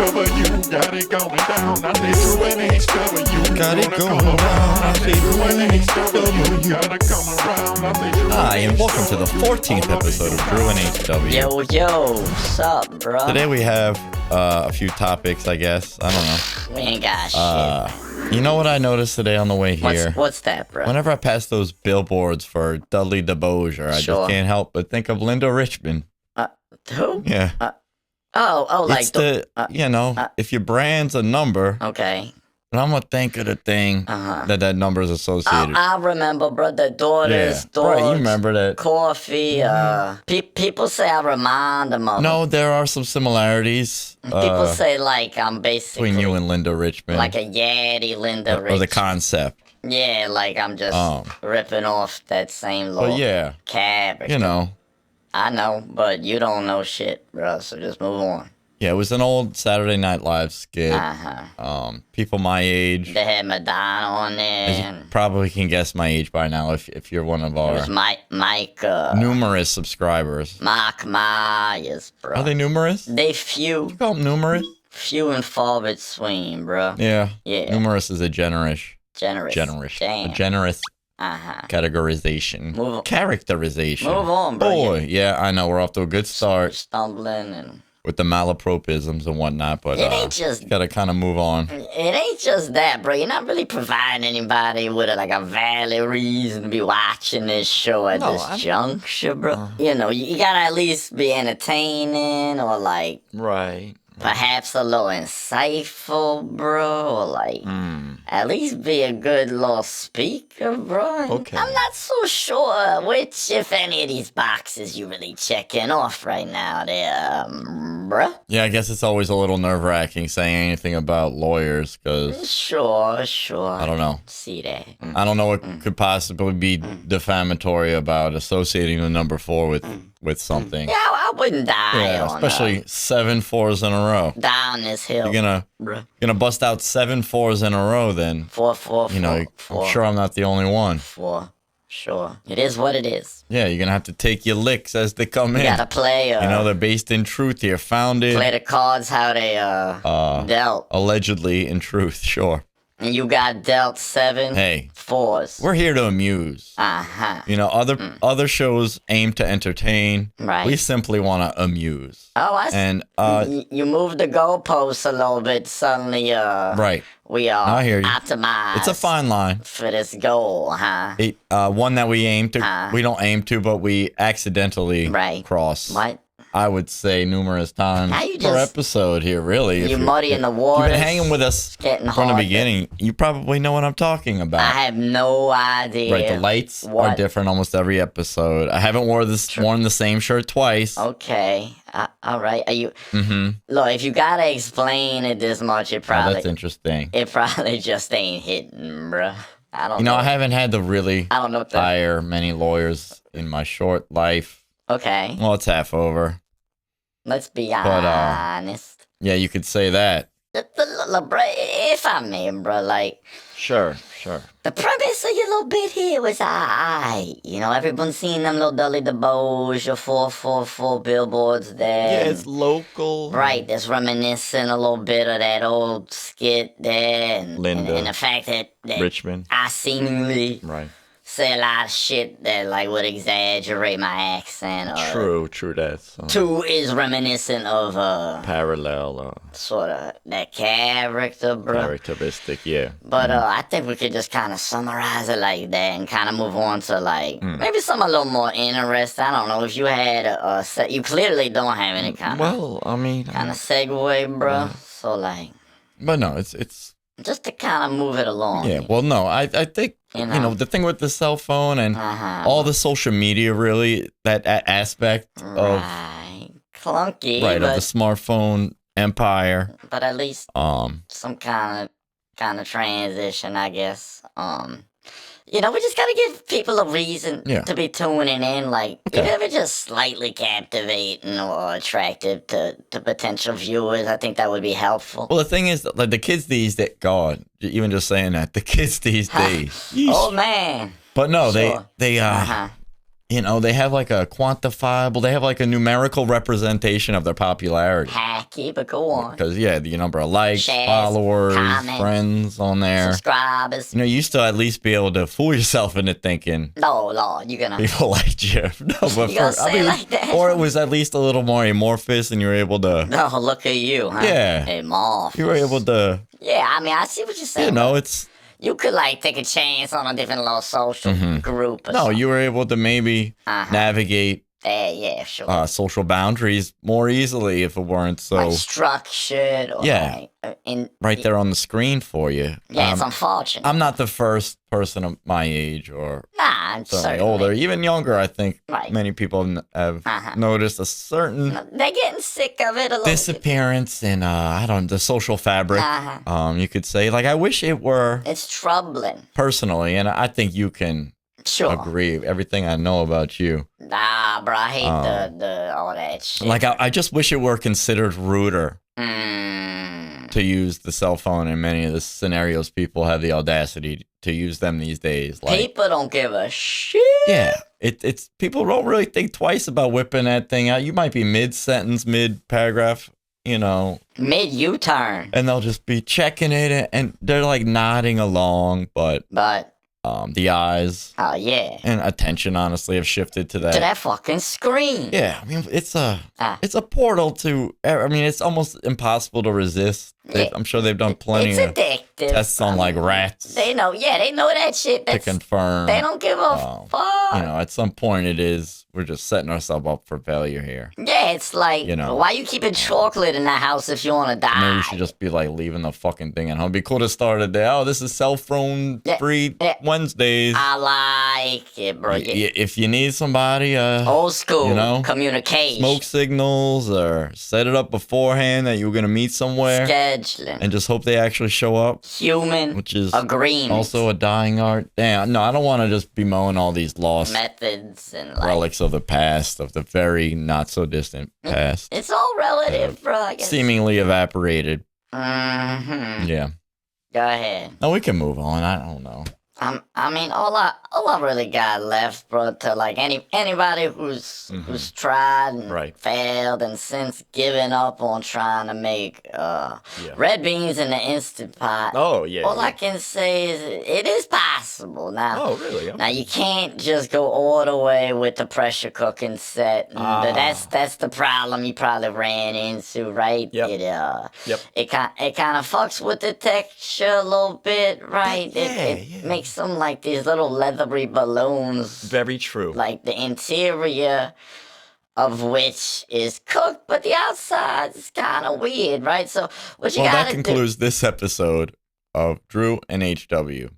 H.W. Got it going down. I say Drew and H.W. Got it going down. I say Drew and H.W. Gotta come around. I say Drew Hi, and welcome to the 14th episode of Drew and H.W. Yo, what's up, bro? Today we have a few topics, I guess. I don't know. We ain't got shit. You know what I noticed today on the way here? What's that, bro? Whenever I pass those billboards for Dudley DeBosier, I Sure. just can't help but think of Linda Richman. Who? Yeah. Like It's if your brand's a number, okay. and I'm going to think of the thing that number is associated. I remember, bro, the daughters, Right, you remember that. coffee. People say I remind them of. No, there are some similarities. People say like I'm basically between you and Linda Richman. like a Yaddy Linda or Richman. the concept. Yeah, like I'm just ripping off that same little But yeah, character. you know. I know, but you don't know shit, bro. So just move on. Yeah, it was an old Saturday Night Live skit. People my age. They had Madonna on there. You probably can guess my age by now if you're one of It our was Mike, numerous subscribers. Mark Myers, bro. Are they numerous? They few You call them numerous? and far between, bro. Yeah. Yeah. Numerous is a generous. Generous. A Damn. generous categorization. Move on. Characterization. Move on, bro. Boy, yeah, I know. We're off to a good start Stumbling and... with the malapropisms and whatnot, but It ain't just... gotta kind of move on. It ain't just that, bro. You're not really providing anybody with a valid reason to be watching this show at this juncture, bro. You know, you gotta at least be entertaining or like... Right. Perhaps a little insightful, bro, or at least be a good little speaker, bro. Okay. I'm not so sure which, if any of these boxes you really checking off right now there, bro. Yeah, I guess it's always a little nerve-wracking saying anything about lawyers, because Sure. I don't know. See that. I don't know what could possibly be defamatory about associating the number 4 with something. Yeah, I wouldn't die Yeah, on especially 7 4s in a row. down this hill. You're bruh. gonna bust out 7 4s in a row, then 4, you know, four, I'm sure I'm not the only one. 4. Sure. It is what it is. Yeah, you're gonna have to take your licks as they come in. You gotta play, You know, they're based in truth here, founded play the cards how they, dealt. allegedly in truth. Sure. And you got dealt 7 Hey, 4s. we're here to amuse. You know, other shows aim to entertain. Right. We simply want to amuse. Oh, I see. And You moved the goalposts a little bit. Suddenly, right, we are I hear you. optimized. it's a fine line. for this goal, huh? One that we aim to. We don't aim to, but we accidentally Right. cross. What? I would say numerous times Now you per just- episode here, really. You muddy in the If water. you've been hanging with us getting from the hard. beginning, you probably know what I'm talking about. I have no idea. Right, the lights are What? different almost every episode. I haven't worn the same shirt twice. Okay. All right. Are you? Look, if you gotta explain it this much, Oh, that's interesting. it probably just ain't hitting, bruh. I don't. You know, I haven't had to really I don't know what the. hire many lawyers in my short life. Okay. Well, it's half over. Let's be honest. Yeah, you could say that. Bruh, if I may, bruh, like. Sure. The premise of your little bit here was you know, everyone's seen them little Dudley DeBosier 444 billboards there. local. Right, that's reminiscing a little bit of that old skit there. And, Linda and the fact that Richman. I seemingly Right. say a lot of shit that, like, would exaggerate my accent. True. That's 2 is reminiscent of, parallel, sort of that character, bro. characteristic. Yeah. But I think we could just kind of summarize it like that and kind of move on to like maybe something a little more interesting. I don't know if you had you clearly don't have any kind Well, I mean, of segue, bro. So like, but no, it's just to kind of move it along. yeah. Well, no, I think you know the thing with the cell phone and all the social media, really that aspect of Right, clunky, of the but smartphone empire. at least some kind of transition, I guess. You know, we just gotta give people a reason to be tuning in. Like, even if it's just slightly captivating or attractive to potential viewers, I think that would be helpful. Well, the thing is, like the kids these days, God, even just saying that, the kids these days. Oh man! But no, Sure. they you know, they have like a quantifiable, they have like a numerical representation of their popularity. Hacky, but go on. Because, yeah, the number of likes, Shares, followers, comments, friends on there. subscribers. You know, you used to at least be able to fool yourself into thinking. No, Lord, you're gonna. People liked you. No, but You gonna say it like that? Or it was at least a little more amorphous and you were able to. No, look at you, huh? Yeah. Amorphous. You were able to. Yeah, I mean, I see what you're saying. You know, it's. You could like take a chance on a different little social group. Or No, something. you were able to maybe navigate Yeah, sure. social boundaries more easily if it weren't so Like structured or right there on the screen for you. Yeah, it's unfortunate. I'm not the first person of my age or I'm certainly certainly older, even younger. I think Right. many people have noticed a certain They're getting sick of it a little bit. disappearance in the social fabric. You could say, like, I wish it were It's troubling. personally, and I think you can Sure. agree. Everything I know about you, Nah, bro, I hate the all that shit. like, I just wish it were considered ruder to use the cell phone in many of the scenarios people have the audacity to use them these days. Like, People don't give a shit. yeah, it's people don't really think twice about whipping that thing out. You might be mid-sentence, mid-paragraph, you know, Mid U-turn. and they'll just be checking it, and they're like nodding along, but But, the eyes oh yeah. and attention, honestly, have shifted to To that. that fucking screen. Yeah, I mean, it's a portal to. I mean, it's almost impossible to resist. Yeah. I'm sure they've done plenty It's of addictive. tests on like rats They know that shit. to That's, confirm. they don't give a fuck. You know, at some point, we're just setting ourselves up for failure here. Yeah, it's like, You know. why you keeping chocolate in the house if you want to die? Maybe we should just be like leaving the fucking thing at home. It'd be cool to start a day. Oh, this is cell phone free Wednesdays. I like it, bro. If you need somebody, Old school you know, communication. smoke signals or set it up beforehand that you were gonna meet somewhere, Scheduling. and just hope they actually show up. Human Which is agreement. also a dying art. Damn, no, I don't want to just be mowing all these lost Methods and like. relics of the past, of the very not so distant past, It's all relative, bro. I guess. seemingly evaporated. Mm-hmm. Yeah. Go ahead. No, we can move on. I don't know. I mean, all I really got left, bro, to like anybody who's tried and Right. failed and since given up on trying to make red beans in the Instant Pot. Oh yeah. All I can say is it is possible now. Oh really? Now you can't just go all the way with the pressure cooking set. That's the problem you probably ran into, right? Yep. It kind of fucks with the texture a little bit, right? Yeah, It makes them like these little leathery balloons, Very true. like the interior of which is cooked, but the outside is kind of weird, right? So what you Well, gotta that do? concludes this episode of Drew and H.W.